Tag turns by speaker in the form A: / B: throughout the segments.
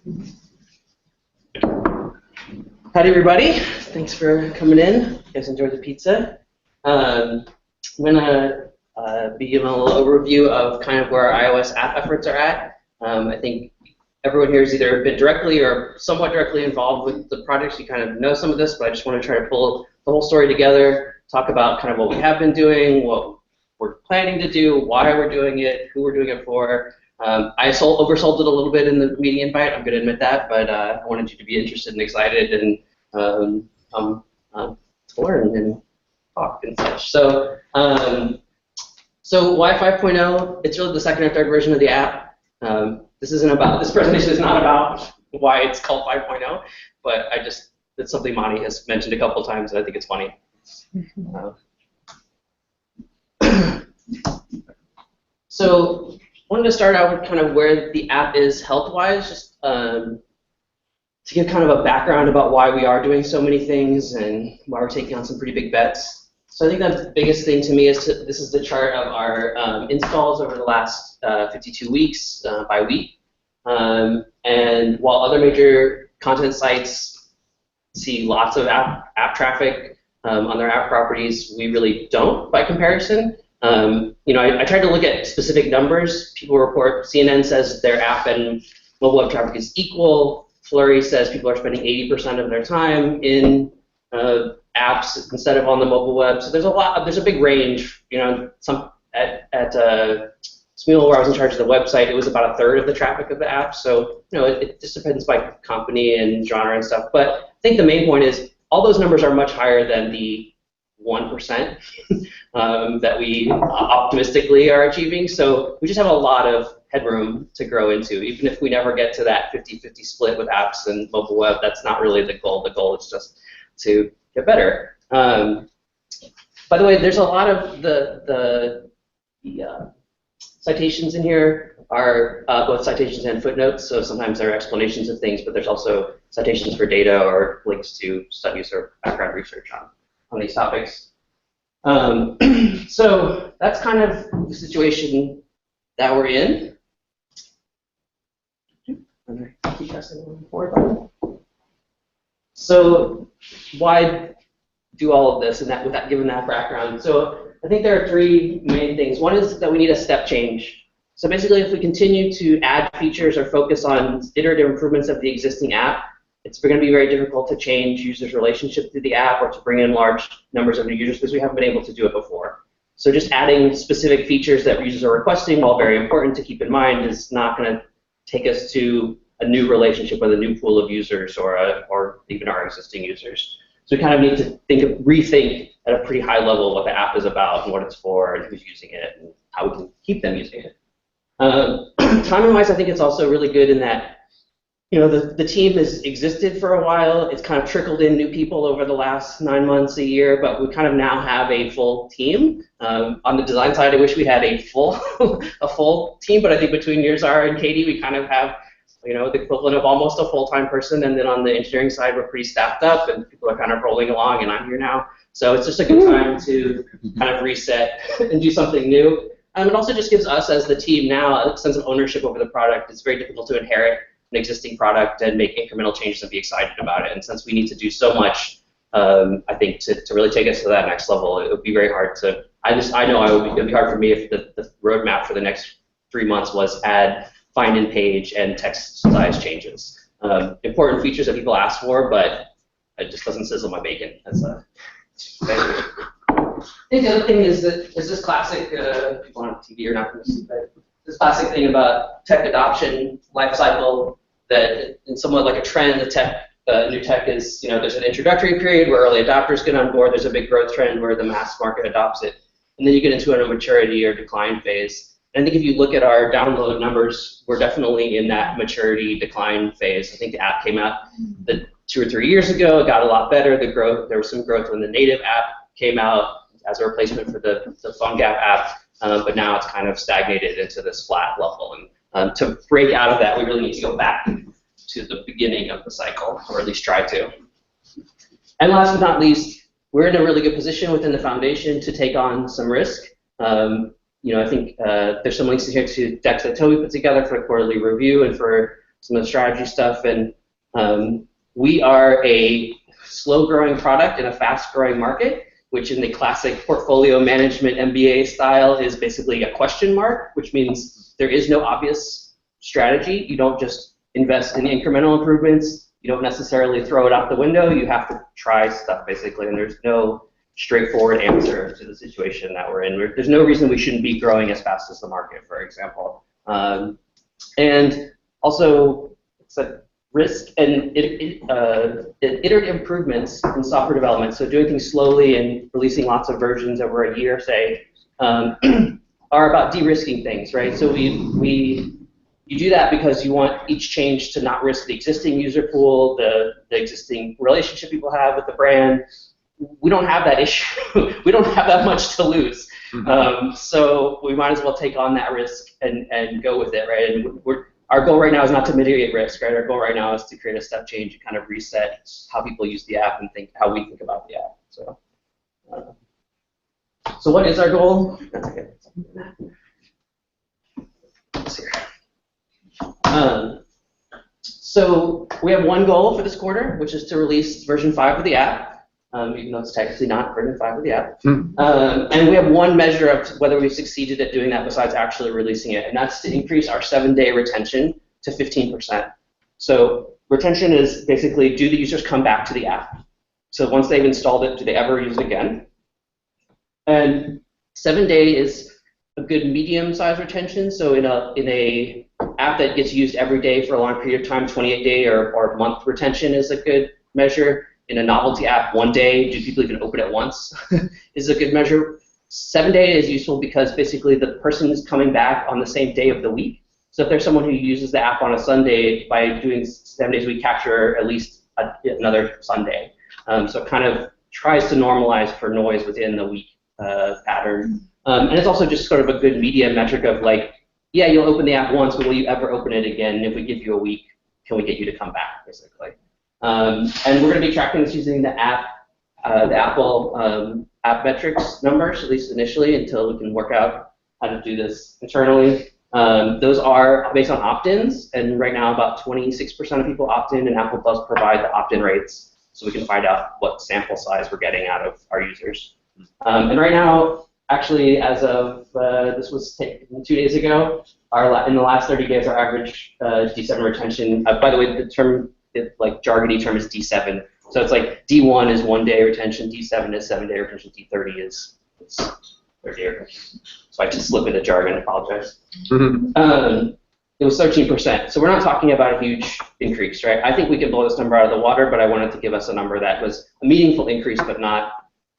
A: Howdy, everybody. Thanks for coming in. You guys enjoyed the pizza. I'm going to be giving a little overview of kind of where our iOS app efforts are at. I think everyone here has either been directly or somewhat directly involved with the projects. You kind of know some of this, but I just want to try to pull the whole story together, talk about kind of what we have been doing, what we're planning to do, why we're doing it, who we're doing it for. I oversold it a little bit in the media invite, I'm going to admit that, but I wanted you to be interested and excited and to learn and talk and such. So, why 5.0? It's really the second or third version of the app. This presentation is not about why it's called 5.0, but it's something Monty has mentioned a couple of times, and I think it's funny. So, I wanted to start out with kind of where the app is health-wise, just to give kind of a background about why we are doing so many things and why we're taking on some pretty big bets. So I think that the biggest thing to me is this is the chart of our installs over the last 52 weeks by week. And while other major content sites see lots of app traffic on their app properties, we really don't by comparison. I tried to look at specific numbers. People report, CNN says their app and mobile web traffic is equal. Flurry says people are spending 80% of their time in apps instead of on the mobile web. So there's a big range. At Smeal, where I was in charge of the website, it was about a third of the traffic of the app. So it just depends by company and genre and stuff. But I think the main point is all those numbers are much higher than the 1% that we optimistically are achieving. So we just have a lot of headroom to grow into. Even if we never get to that 50-50 split with apps and mobile web, that's not really the goal. The goal is just to get better. By the way, there's a lot of the citations in here are both citations and footnotes. So sometimes there are explanations of things, but there's also citations for data or links to studies or background research on these topics. So that's kind of the situation that we're in. Keep pressing forward. So why do all of this given that background? So I think there are three main things. One is that we need a step change. So basically, if we continue to add features or focus on iterative improvements of the existing app, it's going to be very difficult to change users' relationship to the app or to bring in large numbers of new users because we haven't been able to do it before. So just adding specific features that users are requesting, while very important to keep in mind, is not going to take us to a new relationship with a new pool of users or even our existing users. So we kind of need to rethink at a pretty high level what the app is about and what it's for and who's using it and how we can keep them using it. Timing-wise, I think it's also really good in that the team has existed for a while. It's kind of trickled in new people over the last 9 months, a year, but we kind of now have a full team. On the design side, I wish we had a full team, but I think between Mirzar and Katie, we kind of have the equivalent of almost a full-time person. And then on the engineering side, we're pretty staffed up, and people are kind of rolling along, and I'm here now. So it's just a good time to kind of reset and do something new. It also just gives us, as the team now, a sense of ownership over the product. It's very difficult to inherit an existing product and make incremental changes and be excited about it. And since we need to do so much, I think to really take us to that next level, it would be very hard to. I know it would be hard for me if the roadmap for the next 3 months was add find in page and text size changes. Important features that people ask for, but it just doesn't sizzle my bacon. I think the other thing is that there's this classic, people on TV are not going to see, but this classic thing about tech adoption life cycle that in somewhat like a trend, new tech is, there's an introductory period where early adopters get on board, there's a big growth trend where the mass market adopts it, and then you get into a maturity or decline phase. And I think if you look at our download numbers, we're definitely in that maturity decline phase. I think the app came out 2 or 3 years ago, it got a lot better, there was some growth when the native app came out as a replacement for the PhoneGap app, but now it's kind of stagnated into this flat level. And to break out of that, we really need to go back to the beginning of the cycle, or at least try to. And last but not least, we're in a really good position within the foundation to take on some risk. I think there's some links here to decks that Toby put together for a quarterly review and for some of the strategy stuff, and we are a slow-growing product in a fast-growing market, which in the classic portfolio management MBA style is basically a question mark, which means there is no obvious strategy. You don't just invest in incremental improvements. You don't necessarily throw it out the window. You have to try stuff, basically, and there's no straightforward answer to the situation that we're in. There's no reason we shouldn't be growing as fast as the market, for example. And also, it's a risk and iterative improvements in software development, so doing things slowly and releasing lots of versions over a year, say, are about de-risking things, right? So you do that because you want each change to not risk the existing user pool, the existing relationship people have with the brand. We don't have that issue. We don't have that much to lose. So we might as well take on that risk and go with it, right? And our goal right now is not to mitigate risk, right? Our goal right now is to create a step change and kind of reset how people use the app and how we think about the app. So what is our goal? Let's see. So we have one goal for this quarter, which is to release version 5 of the app, even though it's technically not version 5 of the app. And we have one measure of whether we've succeeded at doing that besides actually releasing it, and that's to increase our 7-day retention to 15%. So retention is basically, do the users come back to the app? So once they've installed it, do they ever use it again? And 7-day is a good medium-sized retention. So in a app that gets used every day for a long period of time, 28-day or month retention is a good measure. In a novelty app, 1 day, do people even open it once, is a good measure. 7-day is useful because basically the person is coming back on the same day of the week. So if there's someone who uses the app on a Sunday, by doing 7 days a week, capture at least another Sunday. So it kind of tries to normalize for noise within the week pattern. And it's also just sort of a good media metric of like, yeah, you'll open the app once, but will you ever open it again? And if we give you a week, can we get you to come back, basically? And we're going to be tracking this using the Apple app metrics numbers, at least initially, until we can work out how to do this internally. Those are based on opt-ins, and right now about 26% of people opt in, and Apple does provide the opt-in rates, so we can find out what sample size we're getting out of our users. And right now, actually, as of this was taken 2 days ago, in the last 30 days, our average D7 retention. By the way, the term, like jargony term, is D7. So it's like D1 is 1 day retention, D7 is 7-day retention, D30 is 30-day retention. So I just slip into jargon. I apologize. It was 13%. So we're not talking about a huge increase, right? I think we can blow this number out of the water, but I wanted to give us a number that was a meaningful increase, but not,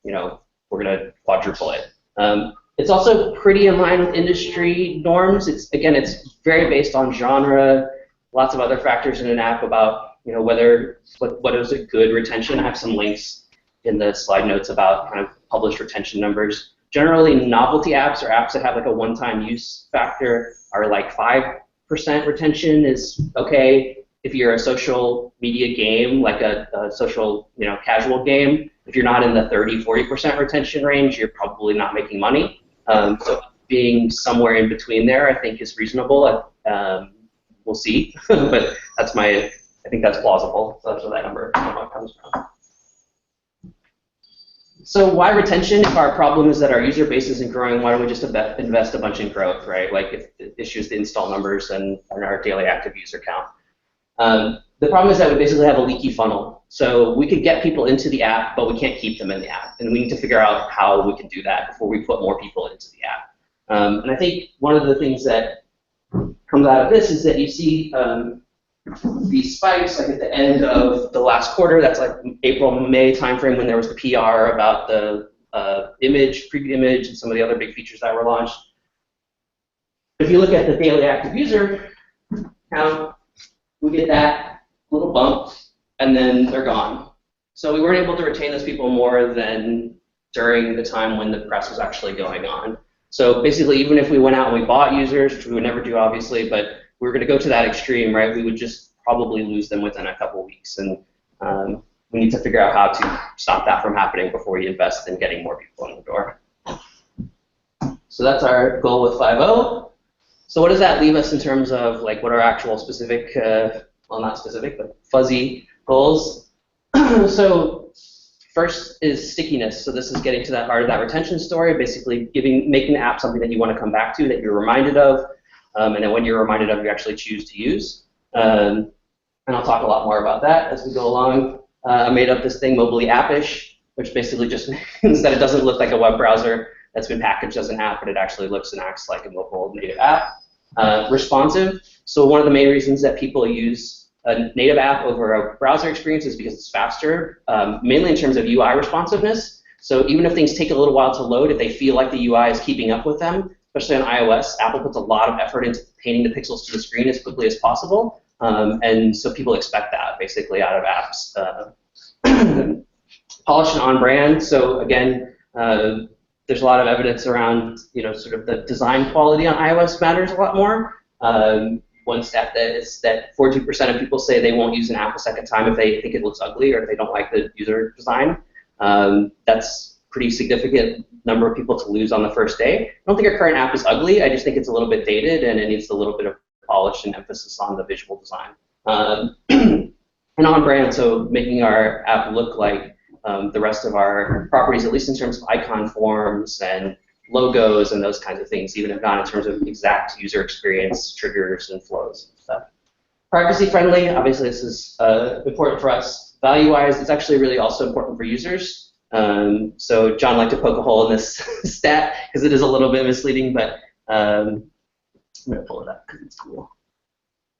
A: we're going to quadruple it. It's also pretty in line with industry norms. It's very based on genre, lots of other factors in an app about what is a good retention. I have some links in the slide notes about kind of published retention numbers. Generally, novelty apps or apps that have like a one-time use factor are like 5% retention is okay. If you're a social media game, like a social casual game, if you're not in the 30-40% retention range, you're probably not making money. So being somewhere in between there, I think, is reasonable. We'll see, but I think that's plausible. So that's where that number comes from. So why retention? If our problem is that our user base isn't growing, why don't we just invest a bunch in growth, right? Like if the issue is the install numbers and our daily active user count. The problem is that we basically have a leaky funnel. So we could get people into the app, but we can't keep them in the app. And we need to figure out how we can do that before we put more people into the app. And I think one of the things that comes out of this is that you see these spikes like at the end of the last quarter. That's like April, May timeframe when there was the PR about the preview image, and some of the other big features that were launched. If you look at the daily active user count, we get that little bump, and then they're gone. So we weren't able to retain those people more than during the time when the press was actually going on. So basically, even if we went out and we bought users, which we would never do, obviously, but we were going to go to that extreme, right? We would just probably lose them within a couple weeks, and we need to figure out how to stop that from happening before we invest in getting more people in the door. So that's our goal with 5.0. So what does that leave us in terms of like what are actual specific, well not specific, but fuzzy goals? So first is stickiness. So this is getting to that heart of that retention story, basically making the app something that you want to come back to, that you're reminded of, and then when you're reminded of, you actually choose to use. And I'll talk a lot more about that as we go along. I made up this thing, mobily appish, which basically just means that it doesn't look like a web browser that's been packaged as an app, but it actually looks and acts like a mobile native app. Responsive. So one of the main reasons that people use a native app over a browser experience is because it's faster, mainly in terms of UI responsiveness. So even if things take a little while to load, if they feel like the UI is keeping up with them, especially on iOS, Apple puts a lot of effort into painting the pixels to the screen as quickly as possible. And so people expect that basically out of apps. Polished and on brand. So again, there's a lot of evidence around, sort of the design quality on iOS matters a lot more. One stat that is that 42% of people say they won't use an app a second time if they think it looks ugly or if they don't like the user design. That's a pretty significant number of people to lose on the first day. I don't think our current app is ugly. I just think it's a little bit dated and it needs a little bit of polish and emphasis on the visual design. And on brand, so making our app look like the rest of our properties, at least in terms of icon forms and logos and those kinds of things, even if not in terms of exact user experience, triggers, and flows and stuff. Privacy friendly, obviously this is important for us. Value-wise, it's actually really also important for users. So John liked to poke a hole in this stat because it is a little bit misleading, but I'm going to pull it up because it's cool.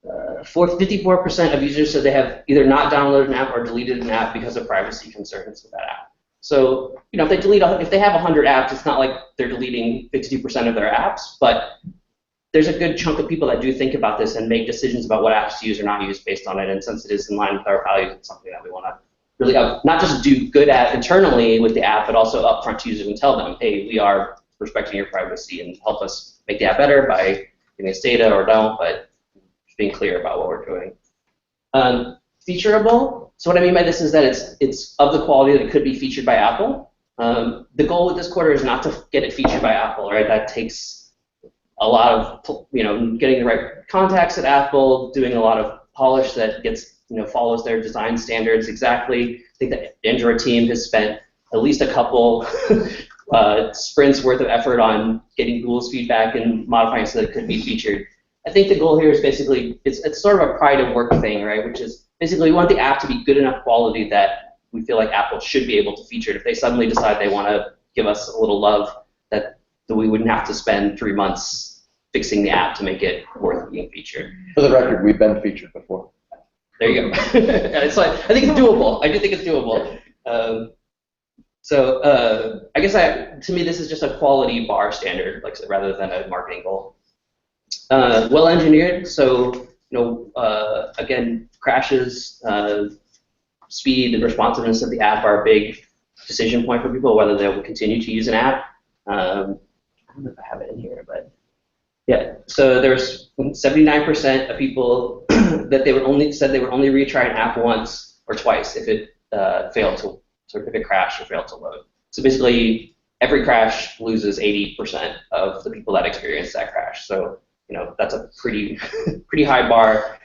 A: 54% of users said they have either not downloaded an app or deleted an app because of privacy concerns with that app. So, if they have 100 apps, it's not like they're deleting 52% of their apps, but there's a good chunk of people that do think about this and make decisions about what apps to use or not use based on it. And since it is in line with our values, it's something that we want to really not just do good at internally with the app, but also upfront to users and tell them, hey, we are respecting your privacy and help us make the app better by giving us data or don't, but being clear about what we're doing. Featureable. So what I mean by this is that it's of the quality that it could be featured by Apple. The goal with this quarter is not to get it featured by Apple, right? That takes a lot of, getting the right contacts at Apple, doing a lot of polish that gets, follows their design standards exactly. I think the Android team has spent at least a couple sprints worth of effort on getting Google's feedback and modifying it so that it could be featured. I think the goal here is basically, it's sort of a pride of work thing, right? Which is basically we want the app to be good enough quality that we feel like Apple should be able to feature it. If they suddenly decide they want to give us a little love, that we wouldn't have to spend 3 months fixing the app to make it worth being featured.
B: For the record, we've been featured before.
A: There you go. It's like, I think it's doable. I do think it's doable. I guess to me this is just a quality bar standard, like rather than a marketing goal. Well engineered, so again, crashes, speed, and responsiveness of the app are a big decision point for people, whether they will continue to use an app. I don't know if I have it in here, but yeah. So there's 79% of people that they would only retry an app once or twice if it failed to, if it crashed or failed to load. So basically, every crash loses 80% of the people that experience that crash. So that's a pretty high bar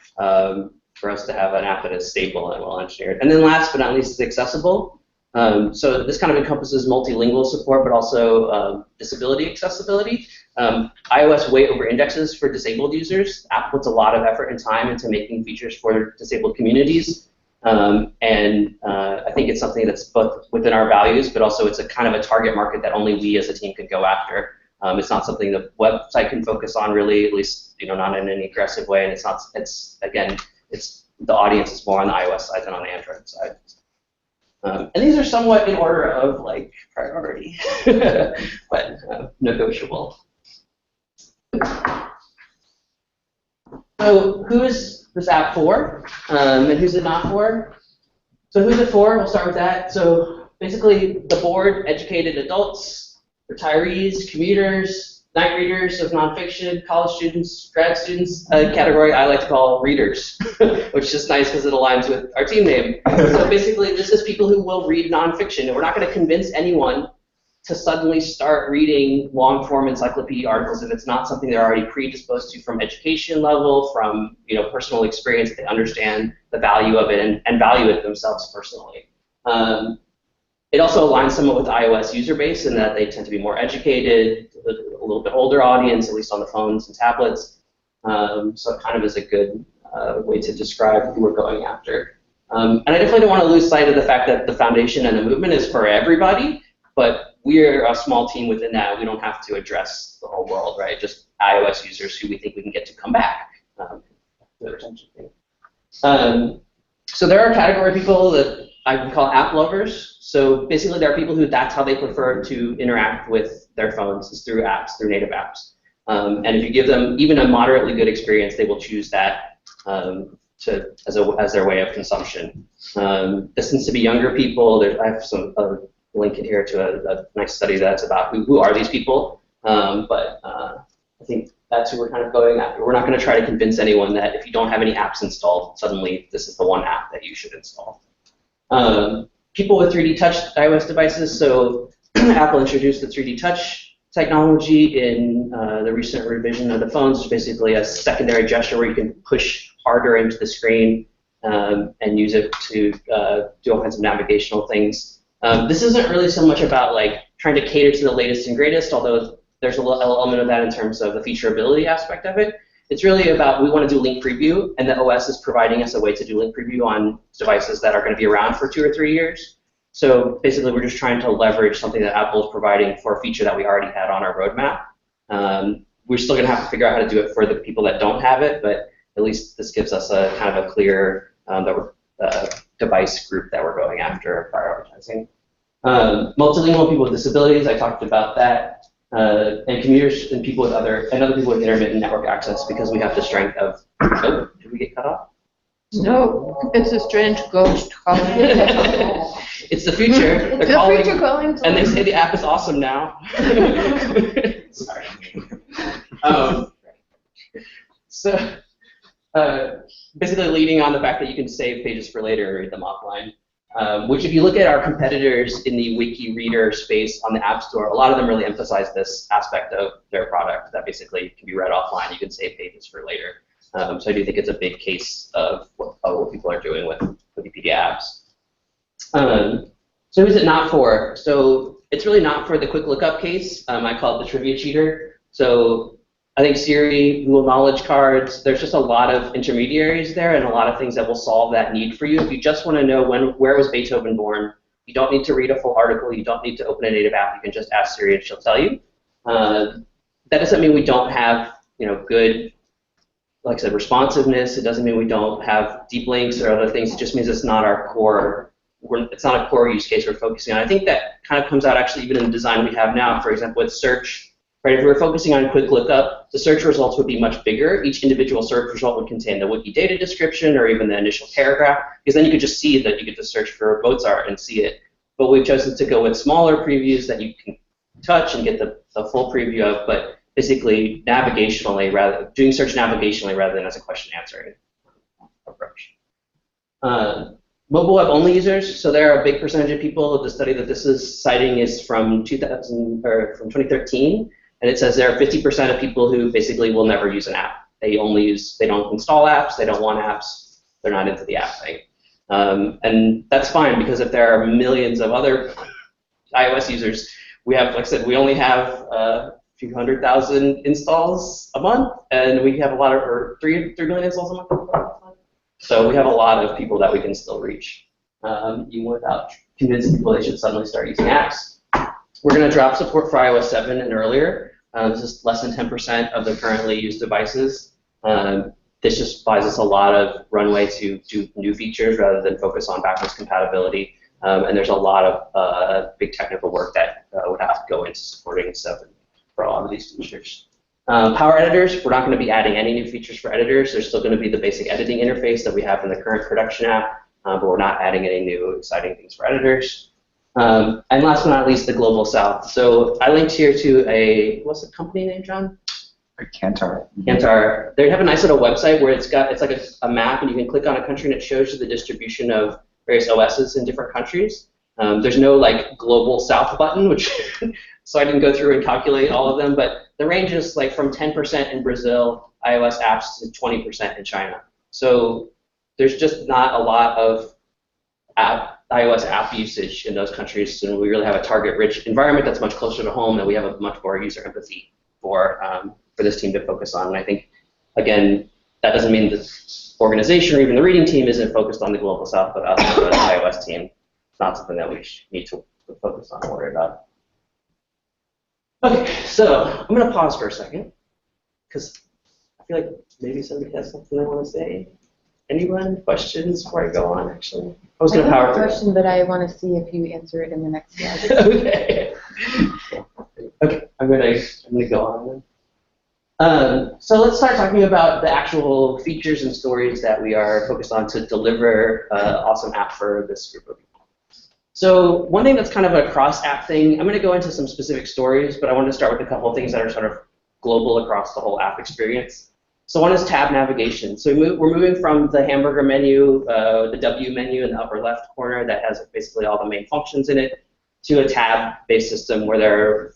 A: for us to have an app that is stable and well engineered. And then last but not least is accessible. So this kind of encompasses multilingual support, but also disability accessibility. iOS way over indexes for disabled users. Apple puts a lot of effort and time into making features for disabled communities. I think it's something that's both within our values, but also it's a kind of a target market that only we as a team can go after. It's not something the website can focus on really, at least not in any aggressive way. And it's the audience is more on the iOS side than on the Android side. And these are somewhat in order of priority, but negotiable. So who is this app for, and who's it not for? So who's it for? We'll start with that. So basically, the board, educated adults, retirees, commuters, night readers of nonfiction, college students, grad students, a category I like to call readers, which is just nice because it aligns with our team name. So basically, this is people who will read nonfiction, and we're not going to convince anyone to suddenly start reading long-form encyclopedia articles if it's not something they're already predisposed to from education level, from personal experience. They understand the value of it and value it themselves personally. It also aligns somewhat with the iOS user base in that they tend to be more educated, a little bit older audience, at least on the phones and tablets. So it kind of is a good way to describe who we're going after. And I definitely don't want to lose sight of the fact that the foundation and the movement is for everybody, but we're a small team within that. We don't have to address the whole world, right? Just iOS users who we think we can get to come back. The retention thing. So there are category people that I would call app lovers. So basically there are people who that's how they prefer to interact with their phones, is through apps, through native apps. And if you give them even a moderately good experience, they will choose that as their way of consumption. This tends to be younger people. I have a link in here to a nice study that's about who are these people. But I think that's who we're kind of going after. We're not going to try to convince anyone that if you don't have any apps installed, suddenly this is the one app that you should install. People with 3D touch iOS devices. So Apple introduced the 3D touch technology in the recent revision of the phones. It's basically a secondary gesture where you can push harder into the screen and use it to do all kinds of navigational things. This isn't really so much about trying to cater to the latest and greatest, although there's a little element of that in terms of the featureability aspect of it. It's really about we want to do link preview, and the OS is providing us a way to do link preview on devices that are going to be around for 2 or 3 years. So basically, we're just trying to leverage something that Apple is providing for a feature that we already had on our roadmap. We're still going to have to figure out how to do it for the people that don't have it, but at least this gives us a kind of a clear device group that we're going after prioritizing. Multilingual people with disabilities, I talked about that. And commuters and people with other people with intermittent network access, because we have the strength of. Oh, did we get cut off?
C: No, it's a strange ghost calling.
A: It's the future.
C: It's the future calling.
A: And they say the app is awesome now. Sorry. So basically leading on the fact that you can save pages for later and read them offline. Which if you look at our competitors in the wiki reader space on the App Store, a lot of them really emphasize this aspect of their product, that basically can be read offline, you can save pages for later. So I do think it's a big case of what people are doing with Wikipedia apps. So who's it not for? So it's really not for the quick lookup case. I call it the trivia cheater. So I think Siri, Google Knowledge Cards, there's just a lot of intermediaries there and a lot of things that will solve that need for you. If you just want to know where was Beethoven born, you don't need to read a full article, you don't need to open a native app, you can just ask Siri and she'll tell you. That doesn't mean we don't have good, like I said, responsiveness. It doesn't mean we don't have deep links or other things. It just means it's not our core. It's not a core use case we're focusing on. I think that kind of comes out actually even in the design we have now. For example, with search. Right, if we were focusing on quick lookup, the search results would be much bigger. Each individual search result would contain the wiki data description or even the initial paragraph, because then you could just see that you could just search for Mozart and see it. But we've chosen to go with smaller previews that you can touch and get the full preview of, but basically navigationally, doing search navigationally rather than as a question answering approach. Mobile web only users, so there are a big percentage of people. The study that this is citing is from 2013. And it says there are 50% of people who basically will never use an app. They don't install apps, they don't want apps, they're not into the app thing. And that's fine, because if there are millions of other iOS users, we have, like I said, we only have a few 100,000 installs a month, and we have or 3 million installs a month. So we have a lot of people that we can still reach, even without convincing people they should suddenly start using apps. We're going to drop support for iOS 7 and earlier. This is less than 10% of the currently used devices. This just buys us a lot of runway to do new features rather than focus on backwards compatibility. And there's a lot of big technical work that would have to go into supporting 7 for a lot of these features. Power editors, we're not going to be adding any new features for editors. There's still going to be the basic editing interface that we have in the current production app, but we're not adding any new exciting things for editors. And last but not least, the Global South. So I linked here to what's the company name, John?
B: Kantar.
A: Kantar. They have a nice little website where it's like a map, and you can click on a country and it shows you the distribution of various OSs in different countries. There's no like global south button, which so I didn't go through and calculate all of them, but the range is like from 10% in Brazil iOS apps to 20% in China. So there's just not a lot of iOS app usage in those countries, and we really have a target-rich environment that's much closer to home that we have a much more user empathy for this team to focus on. And I think, again, that doesn't mean this organization or even the reading team isn't focused on the global south, but us as an iOS team, it's not something that we need to focus on or worry about. Okay, so I'm going to pause for a second, because I feel like maybe somebody has something they want to say. Anyone? Questions before I go on, actually? I was going to power through.
D: I have a question, but I want to see if you answer it in the next slide.
A: Okay. Okay, I'm gonna go on then. So let's start talking about the actual features and stories that we are focused on to deliver an awesome app for this group of people. So one thing that's kind of a cross-app thing, I'm going to go into some specific stories, but I wanted to start with a couple of things that are sort of global across the whole app experience. So one is tab navigation. So we're moving from the hamburger menu, the W menu in the upper left corner that has basically all the main functions in it, to a tab-based system where there are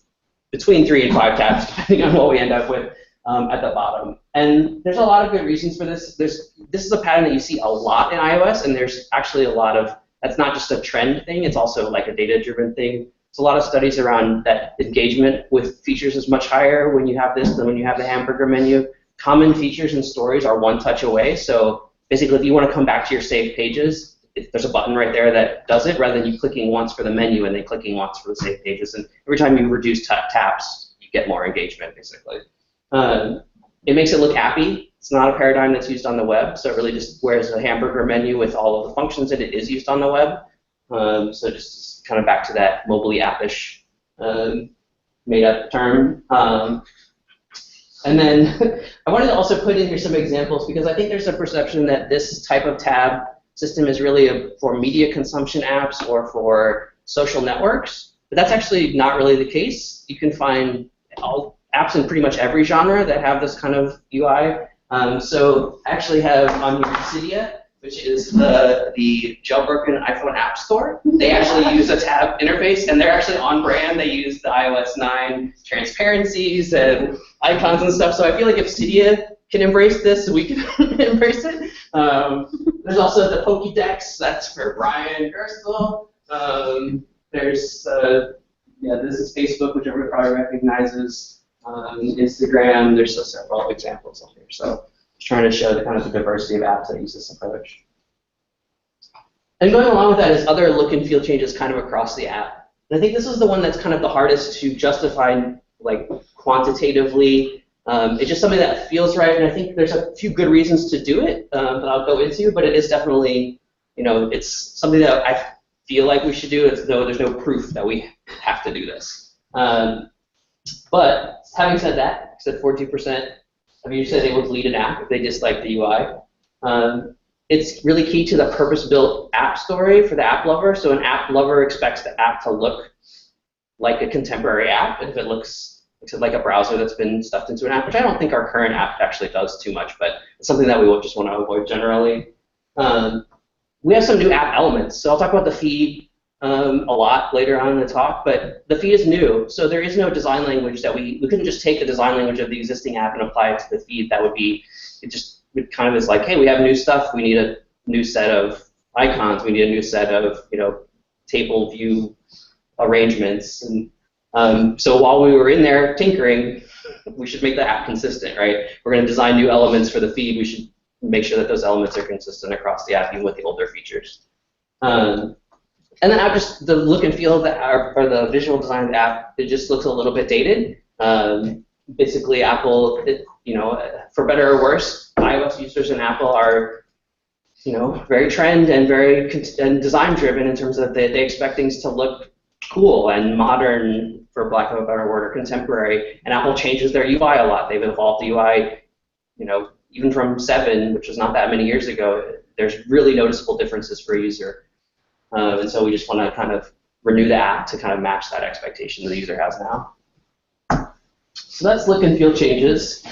A: between 3 and 5 tabs, depending on what we end up with at the bottom. And there's a lot of good reasons for this. This is a pattern that you see a lot in iOS, and there's actually a lot of, that's not just a trend thing, it's also like a data-driven thing. There's a lot of studies around that engagement with features is much higher when you have this than when you have the hamburger menu. Common features and stories are one touch away, so basically if you want to come back to your saved pages, there's a button right there that does it, rather than you clicking once for the menu and then clicking once for the saved pages. And every time you reduce taps, you get more engagement, basically. It makes it look appy. It's not a paradigm that's used on the web, so it really just wears a hamburger menu with all of the functions that it is used on the web. So just kind of back to that mobily appish made-up term. And then I wanted to also put in here some examples because I think there's a perception that this type of tab system is really for media consumption apps or for social networks, but that's actually not really the case. You can find all apps in pretty much every genre that have this kind of UI. So I actually have on here Cydia, which is the jailbroken iPhone App Store. They actually use a tab interface, and they're actually on brand. They use the iOS 9 transparencies and icons and stuff. So I feel like if Cydia can embrace this, we can embrace it. There's also the Pokédex. That's for Brian Gerstle. There's, yeah, this is Facebook, which everybody probably recognizes. Instagram. There's several examples on here. So just trying to show the kind of the diversity of apps that use this approach. And going along with that is other look and feel changes kind of across the app. And I think this is the one that's kind of the hardest to justify, like, quantitatively. It's just something that feels right, and I think there's a few good reasons to do it that I'll go into, but it is definitely, you know, it's something that I feel like we should do, though there's no proof that we have to do this. But having said that, I said 42% of users said they would delete an app if they dislike the UI. It's really key to the purpose-built app story for the app lover. So an app lover expects the app to look like a contemporary app, and if it looks like a browser that's been stuffed into an app, which I don't think our current app actually does too much, but it's something that we will just want to avoid generally. We have some new app elements, so I'll talk about the feed a lot later on in the talk, but the feed is new, so there is no design language that we couldn't just take the design language of the existing app and apply it to the feed. That would be, it kind of is like, hey, we have new stuff, we need a new set of icons, we need a new set of, you know, table view arrangements. And so while we were in there tinkering, we should make the app consistent, right? We're going to design new elements for the feed, we should make sure that those elements are consistent across the app, even with the older features. And then just the look and feel of the app, or the visual design of the app, it just looks a little bit dated. Basically, Apple, you know, for better or worse, iOS users in Apple are, you know, very trend and very design driven in terms of they expect things to look cool and modern, for lack of a better word, or contemporary. And Apple changes their UI a lot. They've evolved the UI, you know, even from 7, which was not that many years ago. There's really noticeable differences for a user. And so we just want to kind of renew the app to kind of match that expectation the user has now. So that's look and feel changes.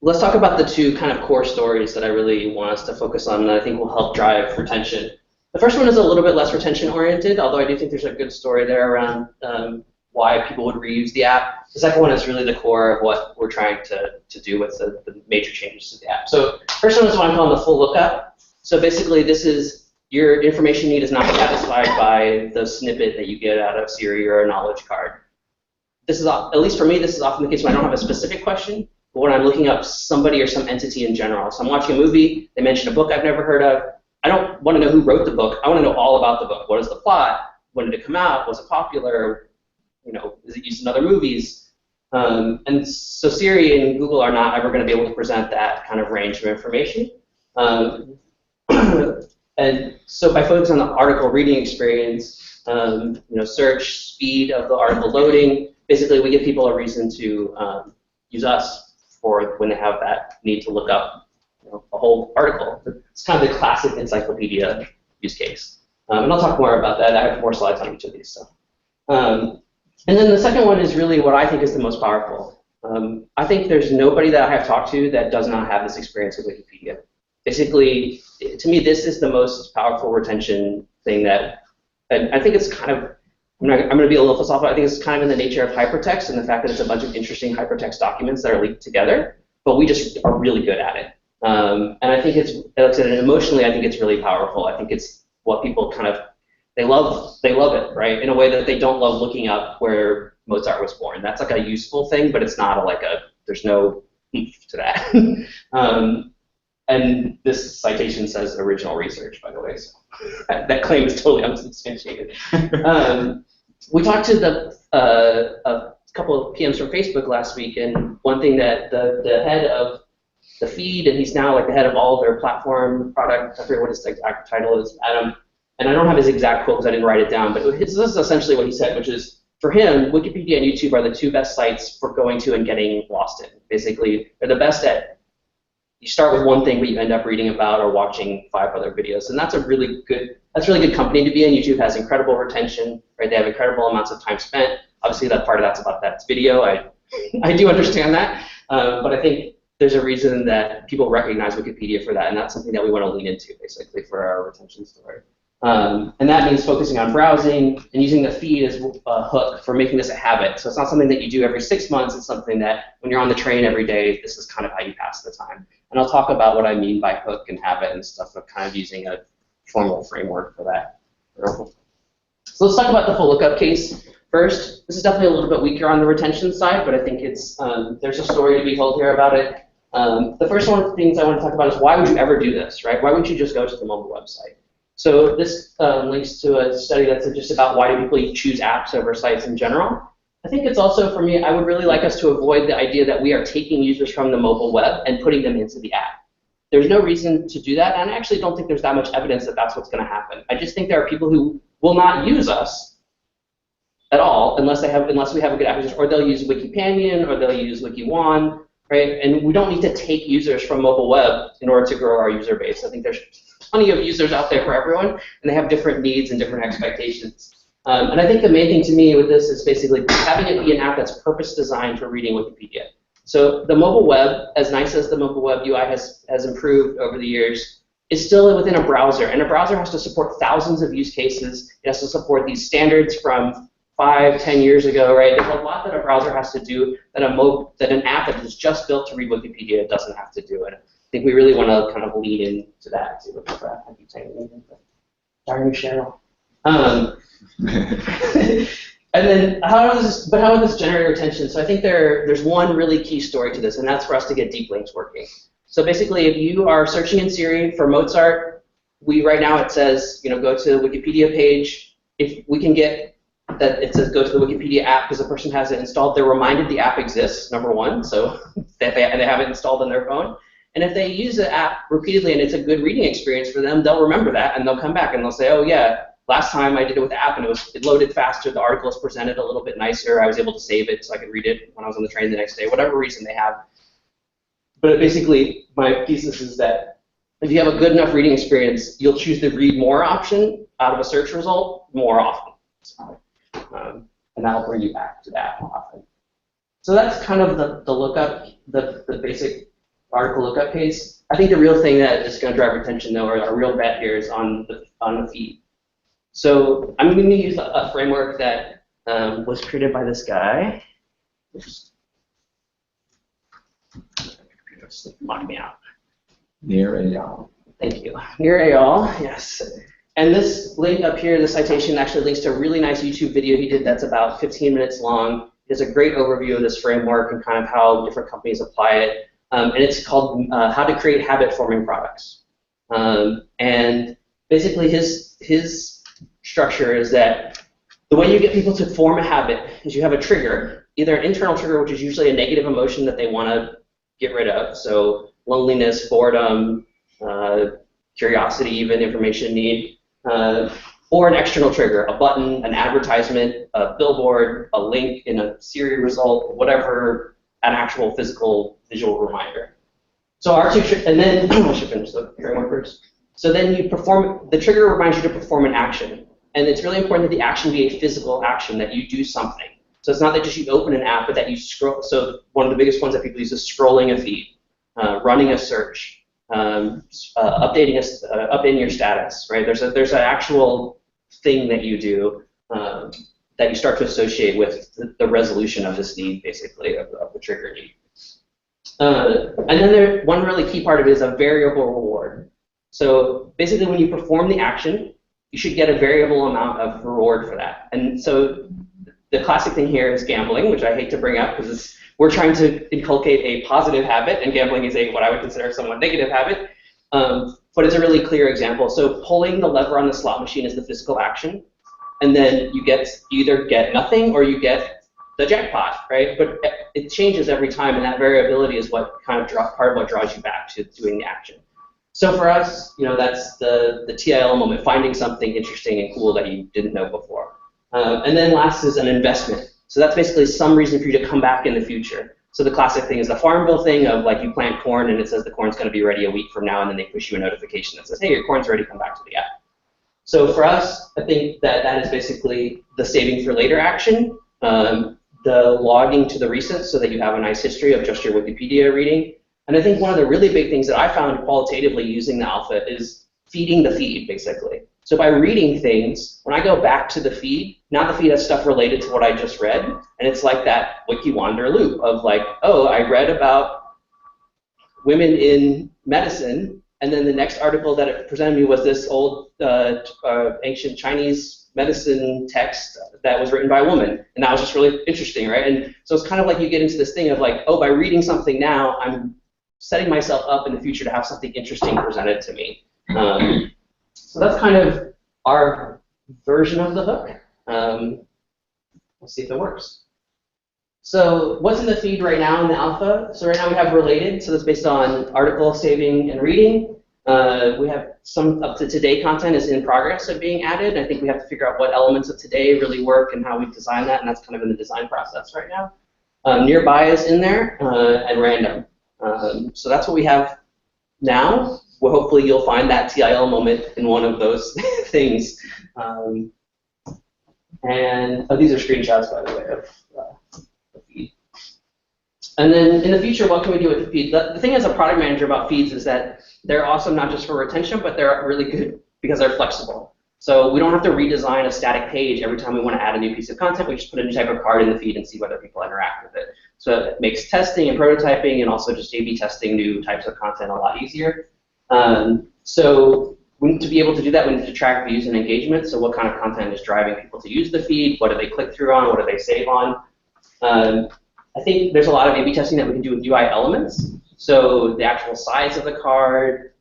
A: Let's talk about the two kind of core stories that I really want us to focus on that I think will help drive retention. The first one is a little bit less retention-oriented, although I do think there's a good story there around why people would reuse the app. The second one is really the core of what we're trying to do with the major changes to the app. So first one is what I'm calling the full lookup. So basically, this is your information need is not satisfied by the snippet that you get out of Siri or a knowledge card. This is, at least for me, this is often the case when I don't have a specific question, but when I'm looking up somebody or some entity in general. So I'm watching a movie, they mention a book I've never heard of. I don't want to know who wrote the book. I want to know all about the book. What is the plot? When did it come out? Was it popular? You know, is it used in other movies? And so Siri and Google are not ever going to be able to present that kind of range of information. And so by focusing on the article reading experience, you know, search, speed of the article loading, basically we give people a reason to use us for when they have that need to look up, you know, a whole article. It's kind of the classic encyclopedia use case. And I'll talk more about that. I have more slides on each of these. So. And then the second one is really what I think is the most powerful. I think there's nobody that I have talked to that does not have this experience with Wikipedia. Basically, to me, this is the most powerful retention thing that, and I think it's kind of, I'm going to be a little philosophical, I think it's kind of in the nature of hypertext and the fact that it's a bunch of interesting hypertext documents that are linked together, but we just are really good at it. And I think it's, emotionally, I think it's really powerful. I think it's what people kind of, they love it, right? In a way that they don't love looking up where Mozart was born. That's like a useful thing, but it's not there's no oomph to that. And this citation says original research, by the way, so that claim is totally unsubstantiated. We talked to a couple of PMs from Facebook last week, and one thing that the head of the feed, and he's now like the head of all of their platform product, I forget what his exact title is, Adam, and I don't have his exact quote because I didn't write it down, but this is essentially what he said, which is, for him, Wikipedia and YouTube are the two best sites for going to and getting lost in. Basically, they're the best at, you start with one thing, but you end up reading about or watching 5 other videos, and that's really good company to be in. YouTube has incredible retention, right? They have incredible amounts of time spent. Obviously, that part of that's about that's video. I do understand that, but I think there's a reason that people recognize Wikipedia for that, and that's something that we want to lean into, basically, for our retention story. And that means focusing on browsing and using the feed as a hook for making this a habit. So it's not something that you do every 6 months. It's something that when you're on the train every day, this is kind of how you pass the time. And I'll talk about what I mean by hook and habit and stuff of kind of using a formal framework for that. So let's talk about the full lookup case first. This is definitely a little bit weaker on the retention side, but I think it's there's a story to be told here about it. The first one of the things I want to talk about is why would you ever do this, right? Why wouldn't you just go to the mobile website? So this links to a study that's just about why do people choose apps over sites in general. I think it's also, for me, I would really like us to avoid the idea that we are taking users from the mobile web and putting them into the app. There's no reason to do that, and I actually don't think there's that much evidence that that's what's going to happen. I just think there are people who will not use us at all unless we have a good acquisition, or they'll use Wikipanion, or they'll use WikiWan, right? And we don't need to take users from mobile web in order to grow our user base. I think there's plenty of users out there for everyone, and they have different needs and different expectations. And I think the main thing to me with this is basically having it be an app that's purpose designed for reading Wikipedia. So the mobile web, as nice as the mobile web UI has improved over the years, is still within a browser, and a browser has to support thousands of use cases. It has to support these standards from 5, 10 years ago, right? There's a lot that a browser has to do that an app that is just built to read Wikipedia doesn't have to do. And I think we really want to kind of lean into that too. I keep saying anything, but darn you, Cheryl. And then how does this generate retention? So I think there's one really key story to this, and that's for us to get deep links working. So basically, if you are searching in Siri for Mozart, right now it says, go to the Wikipedia page. If we can get that, it says go to the Wikipedia app because the person has it installed. They're reminded the app exists, number one, so they have it installed on their phone. And if they use the app repeatedly and it's a good reading experience for them, they'll remember that and they'll come back and they'll say, oh yeah, last time I did it with the app and it loaded faster, the article is presented a little bit nicer, I was able to save it so I could read it when I was on the train the next day, whatever reason they have. But basically, my thesis is that if you have a good enough reading experience, you'll choose the read more option out of a search result more often. And that'll bring you back to that often. So that's kind of the lookup, the basic article lookup case. I think the real thing that is going to drive attention, though, or our real bet here is on the feed. So I'm going to use a framework that was created by this guy. Lock me out.
B: Near Ayal.
A: Thank you. Near Ayal, yes. And this link up here, the citation, actually links to a really nice YouTube video he did that's about 15 minutes long. It has a great overview of this framework and kind of how different companies apply it. And it's called How to Create Habit-Forming Products. And basically his structure is that the way you get people to form a habit is you have a trigger, either an internal trigger, which is usually a negative emotion that they want to get rid of, so loneliness, boredom, curiosity, even information need, or an external trigger, a button, an advertisement, a billboard, a link in a Siri result, whatever, an actual physical visual reminder. So our two, and then I should finish the framework first. So then you perform, the trigger reminds you to perform an action. And it's really important that the action be a physical action, that you do something. So it's not that just you open an app, but that you scroll. So one of the biggest ones that people use is scrolling a feed, running a search, updating your status, right? There's an actual thing that you do that you start to associate with the resolution of this need, basically, of the trigger need. And then one really key part of it is a variable reward. So basically, when you perform the action, you should get a variable amount of reward for that. And so the classic thing here is gambling, which I hate to bring up because we're trying to inculcate a positive habit, and gambling is what I would consider a somewhat negative habit. But it's a really clear example. So pulling the lever on the slot machine is the physical action, and then you either get nothing or you get the jackpot, right? But it changes every time, and that variability is what kind of part of what draws you back to doing the action. So for us, that's the TIL moment, finding something interesting and cool that you didn't know before. And then last is an investment. So that's basically some reason for you to come back in the future. So the classic thing is the Farmville thing of like you plant corn and it says the corn's going to be ready a week from now, and then they push you a notification that says, hey, your corn's ready, come back to the app. So for us, I think that is basically the saving for later action, the logging to the recent so that you have a nice history of just your Wikipedia reading. And I think one of the really big things that I found qualitatively using the alpha is feeding the feed, basically. So by reading things, when I go back to the feed, now the feed has stuff related to what I just read, and it's like that WikiWander loop of like, oh, I read about women in medicine, and then the next article that it presented me was this old ancient Chinese medicine text that was written by a woman, and that was just really interesting, right? And so it's kind of like you get into this thing of like, oh, by reading something now, I'm setting myself up in the future to have something interesting presented to me. So that's kind of our version of the hook. We'll see if it works. So what's in the feed right now in the alpha? So right now we have related, so that's based on article saving and reading. We have some up to today content is in progress of being added. I think we have to figure out what elements of today really work and how we design that, and that's kind of in the design process right now. Nearby is in there, and random. So that's what we have now. Well, hopefully you'll find that TIL moment in one of those things. And these are screenshots, by the way, of the feed. And then in the future, what can we do with the feed? The thing as a product manager about feeds is that they're awesome not just for retention, but they're really good because they're flexible. So we don't have to redesign a static page every time we want to add a new piece of content. We just put a new type of card in the feed and see whether people interact with it. So it makes testing and prototyping and also just A/B testing new types of content a lot easier. So to be able to do that, we need to track views and engagement. So what kind of content is driving people to use the feed? What do they click through on? What do they save on? I think there's a lot of A/B testing that we can do with UI elements. So the actual size of the card,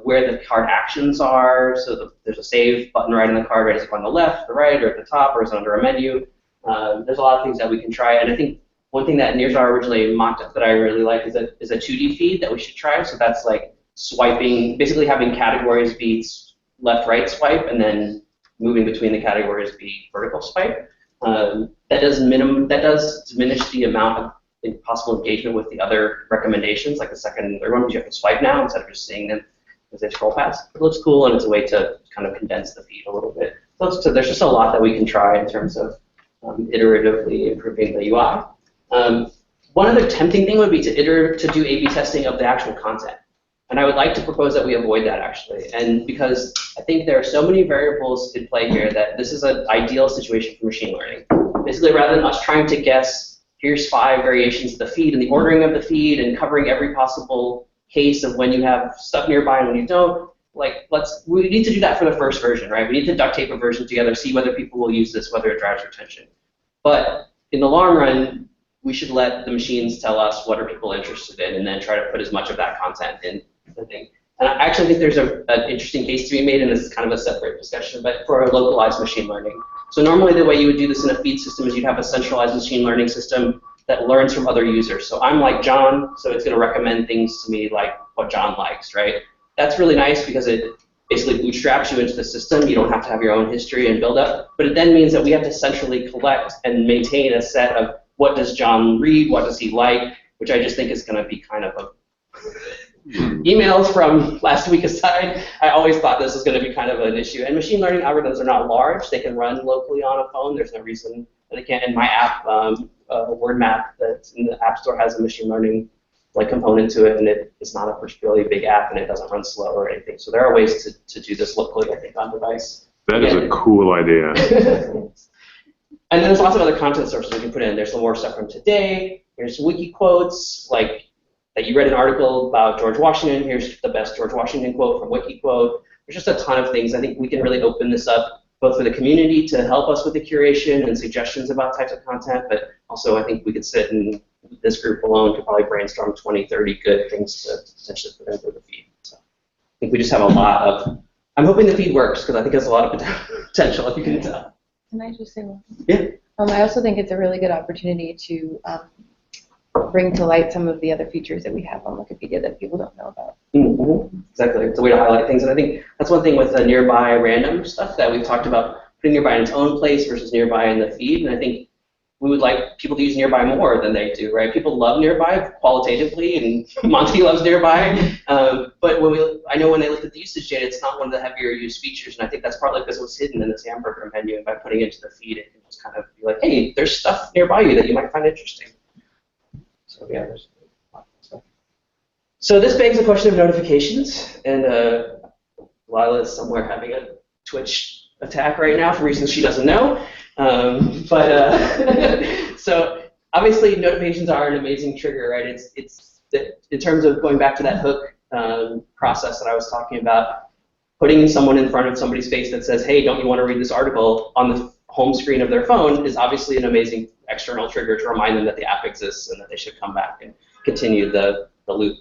A: where the card actions are. So there's a save button right on the card, right? Is it on the left, the right, or at the top, or is it under a menu? There's a lot of things that we can try. And I think one thing that Nearjar originally mocked up that I really like is a 2D feed that we should try. So that's like swiping, basically having categories be left-right swipe, and then moving between the categories be vertical swipe. That does diminish the amount of possible engagement with the other recommendations, like the second and third one, because you have to swipe now instead of just seeing them as they scroll past. It looks cool, and it's a way to kind of condense the feed a little bit. So there's just a lot that we can try in terms of iteratively improving the UI. one other tempting thing would be to do A/B testing of the actual content. And I would like to propose that we avoid that, actually. And because I think there are so many variables in play here that this is an ideal situation for machine learning. Basically, rather than us trying to guess, here's 5 variations of the feed and the ordering of the feed and covering every possible case of when you have stuff nearby and when you don't, like, we need to do that for the first version, right? We need to duct tape a version together, see whether people will use this, whether it drives retention. But in the long run, we should let the machines tell us what are people interested in and then try to put as much of that content in the thing. And I actually think there's an interesting case to be made, and this is kind of a separate discussion, but for a localized machine learning. So normally the way you would do this in a feed system is you'd have a centralized machine learning system that learns from other users. So I'm like John, so it's going to recommend things to me like what John likes, right? That's really nice because it basically bootstraps you into the system. You don't have to have your own history and build up. But it then means that we have to centrally collect and maintain a set of what does John read, what does he like, which I just think is going to be kind of a... Emails from last week aside, I always thought this was going to be kind of an issue. And machine learning algorithms are not large. They can run locally on a phone. There's no reason that they can't. And my app, word map that's in the App Store, has a machine learning component to it, and it's not a particularly big app, and it doesn't run slow or anything. So there are ways to do this locally, I think, on device.
E: That is a cool idea.
A: And there's lots of other content sources we can put in. There's some more stuff from today. There's wiki quotes, like that you read an article about George Washington. Here's the best George Washington quote from WikiQuote. There's just a ton of things. I think we can really open this up both for the community to help us with the curation and suggestions about types of content, but also I think we could sit and this group alone could probably brainstorm 20, 30 good things to potentially put into the feed. So I think we just have a lot of, I'm hoping the feed works because I think there's a lot of potential, if you can tell.
D: Can I just say one?
A: Yeah.
D: I also think it's a really good opportunity to bring to light some of the other features that we have on Wikipedia that people don't know about.
A: Mm-hmm. Exactly. It's a way to highlight things. And I think that's one thing with the nearby random stuff that we've talked about, putting nearby in its own place versus nearby in the feed. And I think we would like people to use nearby more than they do, right? People love nearby qualitatively, and Monty loves nearby. But I know when they looked at the usage data, it's not one of the heavier used features, and I think that's partly because it was hidden in this hamburger menu, and by putting it into the feed, it can just kind of be like, hey, there's stuff nearby you that you might find interesting. So yeah, there's a lot of stuff. So this begs the question of notifications, and Lila is somewhere having a Twitch attack right now for reasons she doesn't know. So obviously notifications are an amazing trigger, right? It's in terms of going back to that hook process that I was talking about, putting someone in front of somebody's face that says, hey, don't you want to read this article on the home screen of their phone is obviously an amazing external trigger to remind them that the app exists and that they should come back and continue the loop.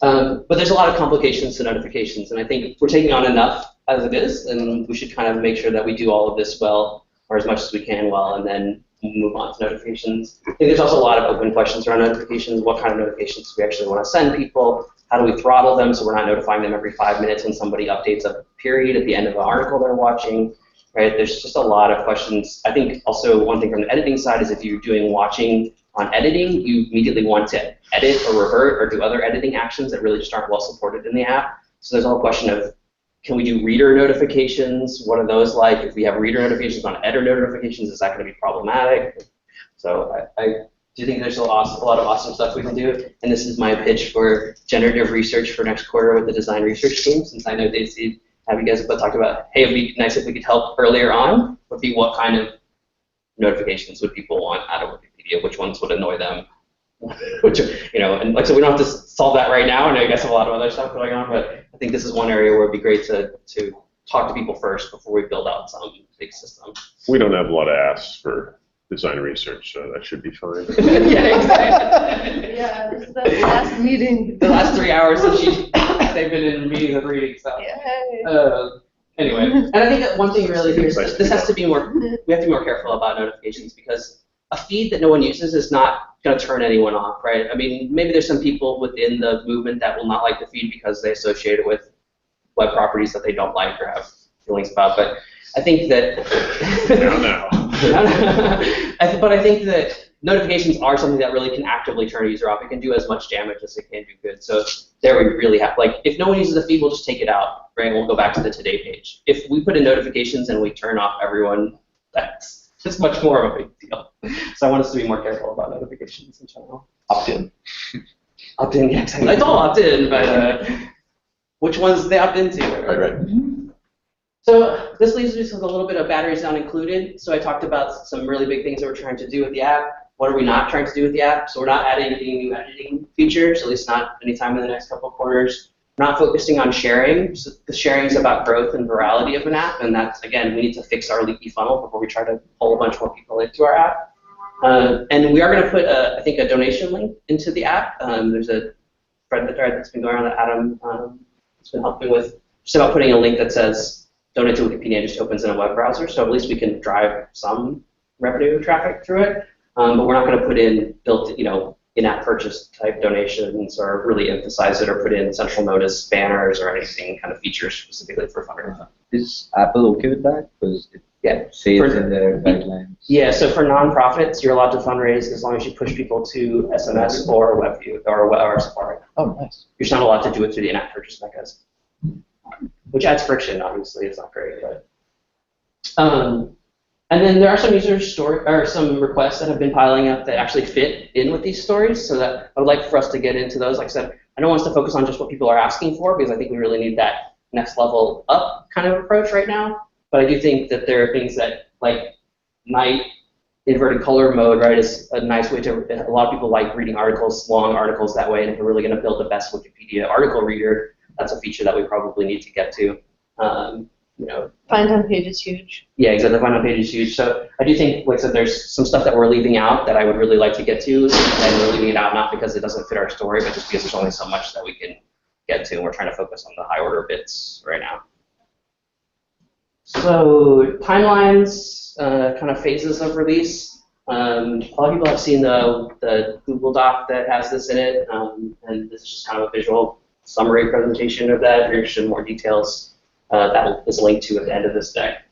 A: But there's a lot of complications to notifications, and I think we're taking on enough as it is, and we should kind of make sure that we do all of this well, or as much as we can well, and then move on to notifications. I think there's also a lot of open questions around notifications. What kind of notifications do we actually want to send people? How do we throttle them so we're not notifying them every 5 minutes when somebody updates a period at the end of an article they're watching? Right? There's just a lot of questions. I think also one thing from the editing side is if you're doing watching on editing, you immediately want to edit or revert or do other editing actions that really just aren't well supported in the app. So there's a whole question of, can we do reader notifications? What are those like? If we have reader notifications on editor notifications, is that going to be problematic? So I do think there's a lot of awesome stuff we can do. And this is my pitch for generative research for next quarter with the design research team, since I know Daisy, have you guys talked about, hey, it would be nice if we could help earlier on, would be what kind of notifications would people want out of Wikipedia, which ones would annoy them, which, you know, and like, so we don't have to solve that right now, and I guess a lot of other stuff going on, but I think this is one area where it'd be great to talk to people first before we build out some big system.
E: We don't have a lot of asks for design research, so that should be fine.
A: Yeah, exactly.
C: Yeah, this is the last meeting.
A: The last 3 hours since they've been in meetings and reading stuff. Anyway, and I think that one thing really here is this has to be more, we have to be more careful about notifications because a feed that no one uses is not going to turn anyone off, right? I mean, maybe there's some people within the movement that will not like the feed because they associate it with web properties that they don't like or have feelings about, but I think that... But I think that notifications are something that really can actively turn a user off. It can do as much damage as it can do good. So there we really have, like, if no one uses the feed, we'll just take it out, right? We'll go back to the today page. If we put in notifications and we turn off everyone, that's it's much more of a big deal. So I want us to be more careful about notifications in general.
B: Opt-in.
A: Opt-in, yeah, exactly. It's all opt-in, but which ones they opt into?
B: Right.
A: So this leaves me with a little bit of batteries not included. So I talked about some really big things that we're trying to do with the app. What are we not trying to do with the app? So we're not adding any new editing features, at least not anytime in the next couple of quarters. We're not focusing on sharing. So the sharing is about growth and virality of an app, and that's, again, we need to fix our leaky funnel before we try to pull a bunch more people into our app. And we are going to put, I think, a donation link into the app. There's a thread that's been going on that Adam has been helping with, just about putting a link that says donate to Wikipedia, just opens in a web browser, so at least we can drive some revenue traffic through it. But we're not going to put in in-app purchase type donations or really emphasize it or put in central notice banners or anything kind of features specifically for fundraising.
B: Is Apple okay with that? Because it says in their guidelines.
A: Yeah, so for nonprofits, you're allowed to fundraise as long as you push people to SMS or WebView or Safari.
B: Oh, nice.
A: You're just not allowed to do it through the in-app purchase mechanism, which adds friction. Obviously, it's not great, but. And then there are some some requests that have been piling up that actually fit in with these stories, so that I would like for us to get into those. Like I said, I don't want us to focus on just what people are asking for, because I think we really need that next level up kind of approach right now. But I do think that there are things that, like night inverted color mode, right, is a nice way to, a lot of people like reading articles, long articles that way, and if we're really going to build the best Wikipedia article reader, that's a feature that we probably need to get to.
C: Find on page is huge.
A: Yeah, exactly. Find on page is huge. So I do think, like I said, there's some stuff that we're leaving out that I would really like to get to, and we're leaving it out not because it doesn't fit our story, but just because there's only so much that we can get to, and we're trying to focus on the high order bits right now. So timelines, kind of phases of release. A lot of people have seen the Google Doc that has this in it, and this is just kind of a visual summary presentation of that. If you're interested in more details, that is linked to at the end of this deck.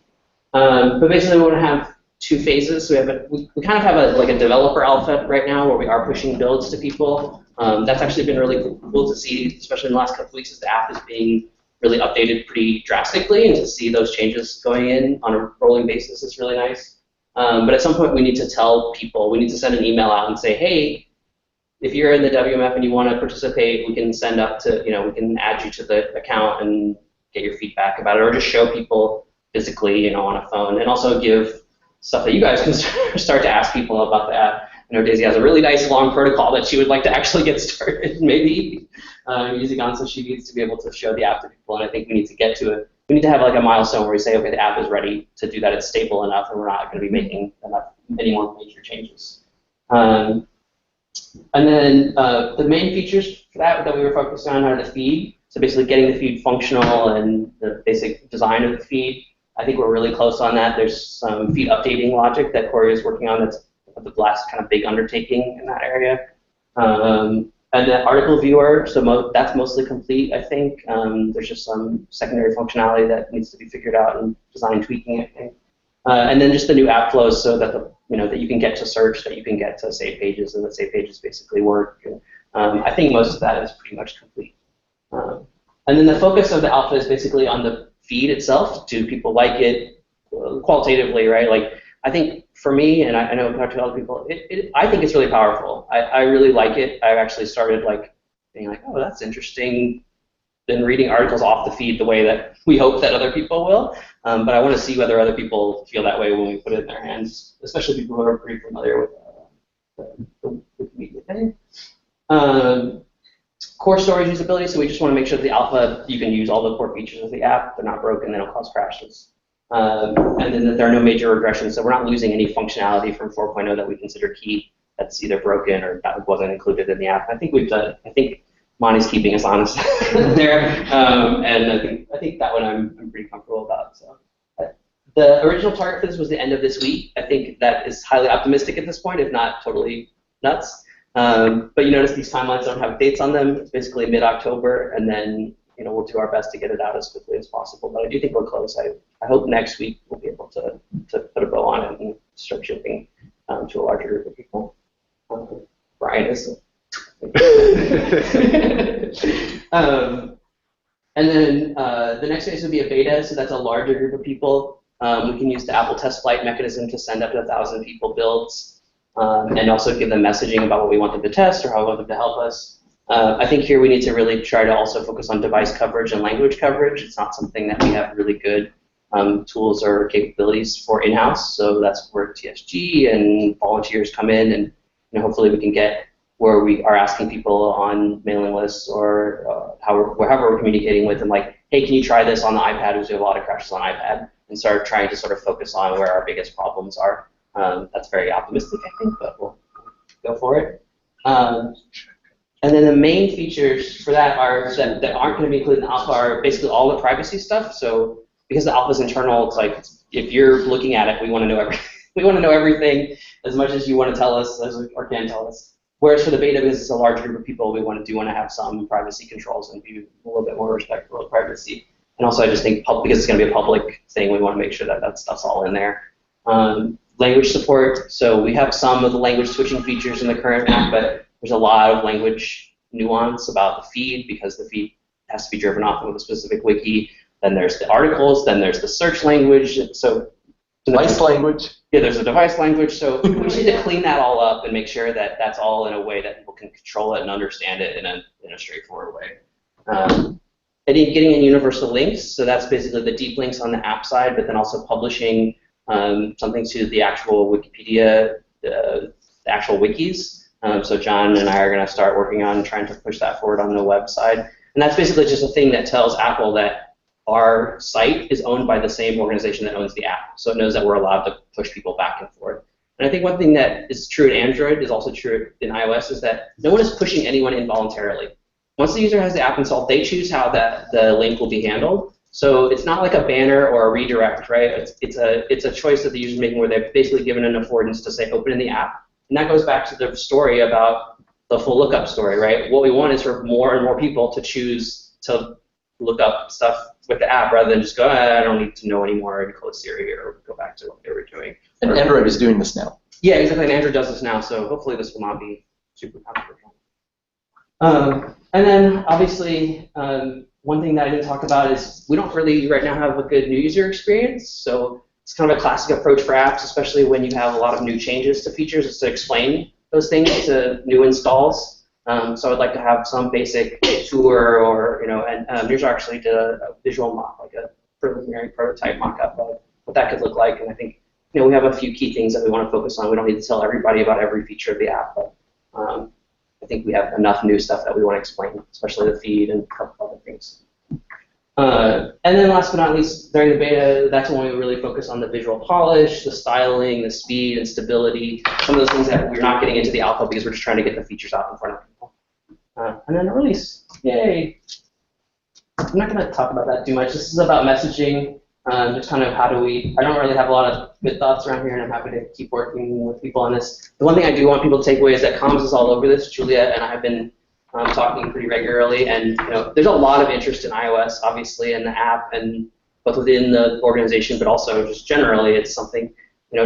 A: But basically, we want to have two phases. So we kind of have a developer alpha right now where we are pushing builds to people. That's actually been really cool to see, especially in the last couple of weeks, as the app is being really updated pretty drastically, and to see those changes going in on a rolling basis is really nice. But at some point, we need to tell people, we need to send an email out and say, hey, if you're in the WMF and you want to participate, we can send up to, we can add you to the account and get your feedback about it, or just show people physically, on a phone, and also give stuff that you guys can start to ask people about the app. I know Daisy has a really nice long protocol that she would like to actually get started, maybe using on, so she needs to be able to show the app to people, and I think we need to get to it. We need to have like a milestone where we say, okay, the app is ready to do that, it's stable enough, and we're not going to be making any more major changes. And then the main features for that we were focused on are the feed. So basically getting the feed functional and the basic design of the feed. I think we're really close on that. There's some feed updating logic that Corey is working on that's the last kind of big undertaking in that area. And the article viewer, so that's mostly complete, I think. There's just some secondary functionality that needs to be figured out and design tweaking, I think. And then just the new app flows so that that you can get to search, that you can get to save pages, and that save pages basically work. And, I think most of that is pretty much complete. And then the focus of the alpha is basically on the feed itself. Do people like it qualitatively, right? Like, I think for me, and I know I've talked to other people, I think it's really powerful. I really like it. I've actually started being like, oh, that's interesting, then reading articles off the feed the way that we hope that other people will. But I want to see whether other people feel that way when we put it in their hands, especially people who are pretty familiar with the Wikimedia thing. Core storage usability, so we just want to make sure that the alpha, you can use all the core features of the app. They're not broken, they don't cause crashes. And then that there are no major regressions, so we're not losing any functionality from 4.0 that we consider key that's either broken or that wasn't included in the app. I think Monty's keeping us honest there, and I think that one I'm pretty comfortable about. So the original target for this was the end of this week. I think that is highly optimistic at this point, if not totally nuts. But you notice these timelines don't have dates on them. It's basically mid-October, and then we'll do our best to get it out as quickly as possible. But I do think we're close. I hope next week we'll be able to put a bow on it and start shipping to a larger group of people. Brian is. And then the next phase would be a beta, so that's a larger group of people. We can use the Apple test flight mechanism to send up to 1,000 people builds, and also give them messaging about what we want them to test or how we want them to help us. I think here we need to really try to also focus on device coverage and language coverage. It's not something that we have really good tools or capabilities for in-house, so that's where TSG and volunteers come in, and hopefully we can get where we are asking people on mailing lists or however we're communicating with them, like, hey, can you try this on the iPad, because we have a lot of crashes on iPad, and start trying to sort of focus on where our biggest problems are. That's very optimistic, I think, but we'll go for it. And then the main features for that are that aren't going to be included in alpha are basically all the privacy stuff. So because the alpha is internal, it's like if you're looking at it, we want to know everything. We want to know everything as much as you want to tell us or can tell us. Whereas for the beta, because it's a large group of people, we want to have some privacy controls and be a little bit more respectful of privacy. And also, I just think because it's going to be a public thing, we want to make sure that that stuff's all in there. Language support. So we have some of the language switching features in the current app, but there's a lot of language nuance about the feed because the feed has to be driven off of a specific wiki. Then there's the articles. Then there's the search language. So
F: device language. Yeah,
A: there's a device language. So we need to clean that all up and make sure that that's all in a way that people can control it and understand it in a straightforward way. And getting in universal links. So that's basically the deep links on the app side, but then also publishing something to the actual Wikipedia, the actual wikis. So John and I are going to start working on trying to push that forward on the website. And that's basically just a thing that tells Apple that our site is owned by the same organization that owns the app. So it knows that we're allowed to push people back and forth. And I think one thing that is true in Android is also true in iOS is that no one is pushing anyone involuntarily. Once the user has the app installed, they choose how the link will be handled. So it's not like a banner or a redirect, right? It's a choice that the user is making where they've basically given an affordance to say open in the app. And that goes back to the story about the full lookup story, right? What we want is for more and more people to choose to look up stuff with the app rather than just go, I don't need to know anymore and close Siri or go back to what they were doing.
F: And Android is doing this now.
A: Yeah, exactly. And Android does this now, so hopefully this will not be super controversial. And then obviously, one thing that I didn't talk about is we don't really right now have a good new user experience. So it's kind of a classic approach for apps, especially when you have a lot of new changes to features, is to explain those things to new installs. So I'd like to have some basic tour, or and Mirza actually did a visual mock, like a preliminary prototype mock-up of what that could look like. And I think we have a few key things that we want to focus on. We don't need to tell everybody about every feature of the app, but I think we have enough new stuff that we want to explain, especially the feed and a couple other things. And then last but not least, during the beta, that's when we really focus on the visual polish, the styling, the speed and stability, some of those things that we're not getting into the alpha because we're just trying to get the features out in front of people. And then the release, yay! I'm not going to talk about that too much. This is about messaging, just kind of how do we, I don't really have a lot of good thoughts around here, and I'm happy to keep working with people on this. The one thing I do want people to take away is that comms is all over this. Julia and I have been talking pretty regularly, and there's a lot of interest in iOS, obviously, in the app, and both within the organization, but also just generally, it's something.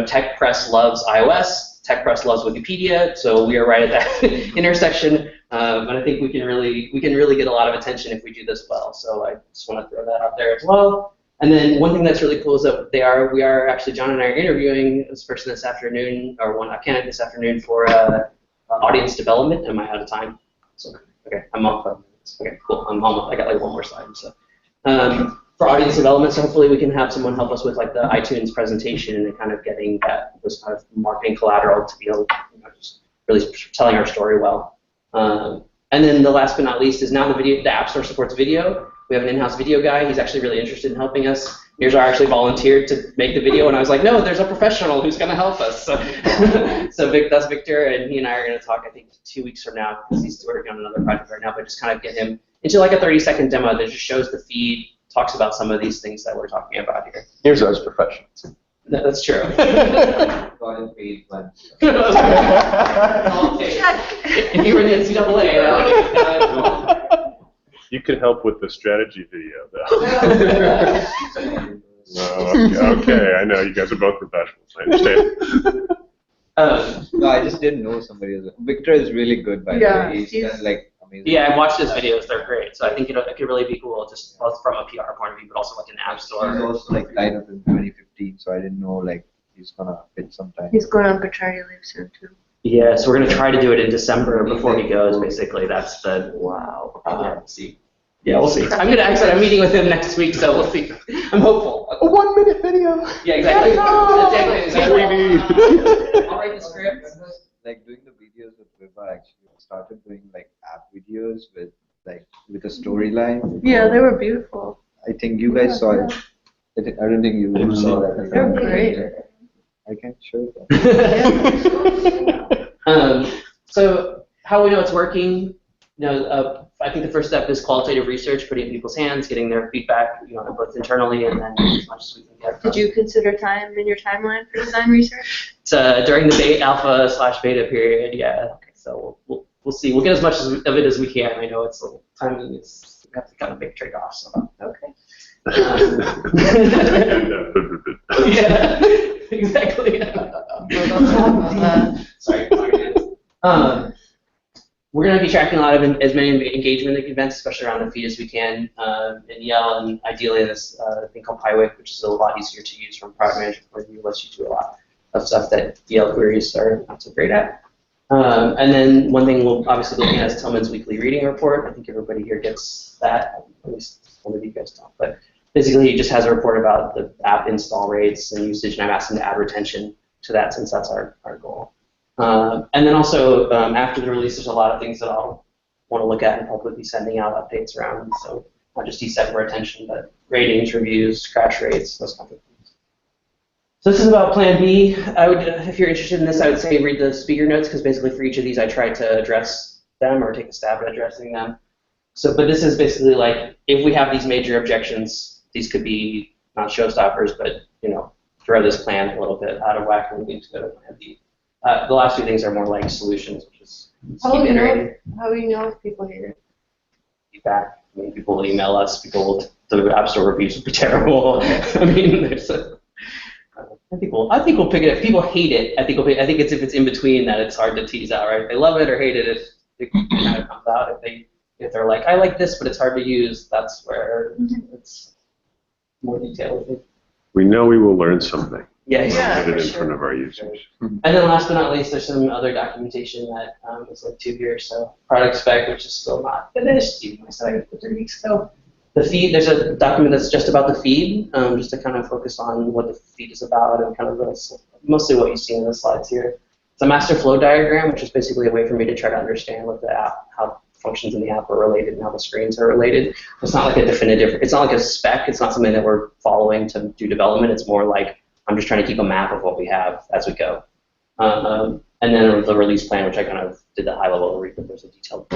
A: Tech press loves iOS, tech press loves Wikipedia, so we are right at that intersection. And I think we can really get a lot of attention if we do this well. So I just want to throw that out there as well. And then one thing that's really cool is that we are actually, John and I are interviewing this person this afternoon, or a candidate this afternoon for audience development. Am I out of time? So, okay, I'm off 5 minutes. Okay, cool. I'm almost. I got like one more slide. So, for audience development, so hopefully we can have someone help us with like the iTunes presentation and kind of getting those kind of marketing collateral to be able to just really telling our story well. And then the last but not least is now the App Store supports video. We have an in-house video guy. He's actually really interested in helping us. Mirza actually volunteered to make the video, and I was like, no, there's a professional who's going to help us. So, that's Victor, and he and I are going to talk, I think, 2 weeks from now, because he's working on another project right now, but just kind of get him into like a 30-second demo that just shows the feed, talks about some of these things that we're talking about here.
F: Mirza's professional.
A: That's true. If you were in the NCAA,
E: you could help with the strategy video, though. Okay, I know you guys are both professionals. I understand.
B: No, I just didn't know somebody else. Victor is really good, by the way. He's done like amazing.
A: Yeah, I watched his videos. They're great. So I think it could really be cool, just both from a PR point of view, but also like an app
B: He's
A: store.
B: also like tied up in 2015, so I didn't know like he's gonna fit sometime.
C: He's going on paternity leave soon too.
A: Yeah, so we're gonna try to do it in December before he goes. Basically, that's the wow. We'll see. Yeah, we'll see. I'm meeting with him next week, so we'll see. I'm hopeful.
F: A 1 minute video.
A: Yeah, exactly. Exactly. I'll write the script.
B: Like doing the videos with Viva, actually I started doing like app videos with a storyline.
C: Yeah, they were beautiful.
B: I think you guys saw it. I don't think you saw that.
C: They're great.
B: I can show that.
A: So how we know it's working? I think the first step is qualitative research, putting it in people's hands, getting their feedback, both internally and then as much as we can get.
C: Did you consider time in your timeline for design research?
A: It's during the alpha/beta period, yeah. So we'll see. We'll get as much of it as we can. I know it's timing is we have to kind of make trade-offs. So.
C: Okay.
A: Yeah, exactly. Sorry. We're going to be tracking a lot of as many engagement events, especially around the feed as we can, in Yell, and ideally in this thing called PyWik, which is a lot easier to use from a product management point of view, lets you do a lot of stuff that Yell queries are not so great at. And then one thing we'll obviously be looking at is Tillman's weekly reading report. I think everybody here gets that, at least some of you guys don't. But basically, he just has a report about the app install rates and usage, and I've asked him to add retention to that since that's our goal. And then also, after the release, there's a lot of things that I'll want to look at and probably be sending out updates around. So not just ESET retention, but ratings, reviews, crash rates, those kinds of things. So this is about Plan B. If you're interested in this, I would say read the speaker notes, because basically for each of these, I try to address them or take a stab at addressing them. So, but this is basically like, if we have these major objections, these could be not showstoppers, but throw this plan a little bit out of whack, and we need to go to Plan B. The last two things are more like solutions, which is
C: How
A: keep
C: do
A: iterating.
C: you know if people hate it?
A: Feedback. I mean, people will email us. The App Store reviews will be terrible. I mean, I think we'll pick it up. People hate it. I think it's if it's in between that it's hard to tease out, right? If they love it or hate it, it kind of comes out. If they're like, I like this, but it's hard to use, that's where it's more detailed.
E: We know we will learn something.
A: Yeah,
E: Get it in
C: for
E: front of our users.
A: And then last but not least, there's some other documentation that is linked to here. So product spec, which is still not finished, even I said I 3 weeks ago. The feed, there's a document that's just about the feed, just to kind of focus on what the feed is about and kind of mostly what you see in the slides here. It's a master flow diagram, which is basically a way for me to try to understand what the app, how functions in the app are related and how the screens are related. It's not like a definitive, it's not like a spec, it's not something that we're following to do development, it's more like I'm just trying to keep a map of what we have as we go. And then the release plan, which I kind of did the high level overview, but there's a detailed